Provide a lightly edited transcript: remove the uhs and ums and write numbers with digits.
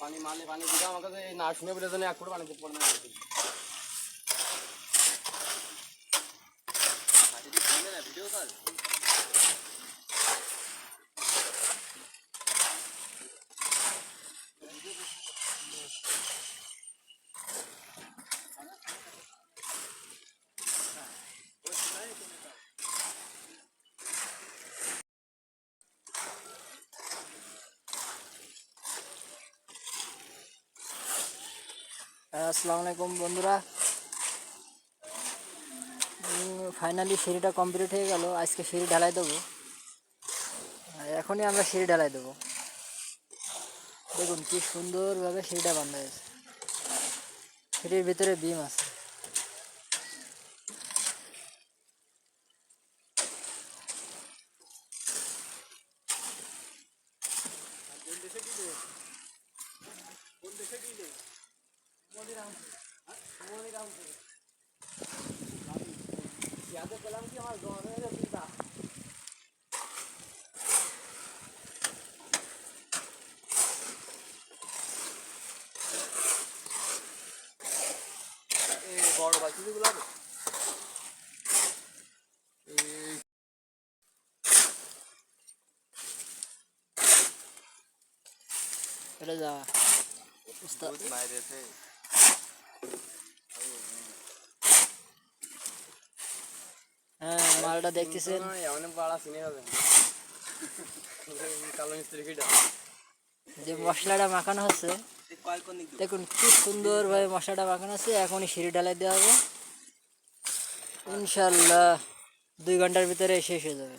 পানি মালে পানি দিলে আমার কাছে না শুনে বলে জানি এক ফুট পানি দিতে পড়ে না। ভিডিও কল আসসালামু আলাইকুম বন্ধুরা, ফাইনালি সিঁড়িটা কমপ্লিট হয়ে গেল। আজকে সিঁড়ি ঢালাই দেবো, এখনই আমরা সিঁড়ি ঢালাই দেবো। দেখুন কি সুন্দরভাবে সিঁড়িটা বাঁধা হয়েছে, সিঁড়ির ভিতরে বিম আছে। বড় বালতিগুলো এটা যা মাইরেছে হ্যাঁ, মালটা দেখতেছেন অনেক বাড়া চিনে হবে কালো মিস্ত্রি কিটা যে মশলাটা মাখানো হচ্ছে। দেখুন কি সুন্দরভাবে মশলাটা মাখানো হচ্ছে। এখনই সিঁড়ি ঢালাই দেওয়া হবে, ইনশাল্লাহ 2 ঘন্টার ভিতরে শেষ হয়ে যাবে।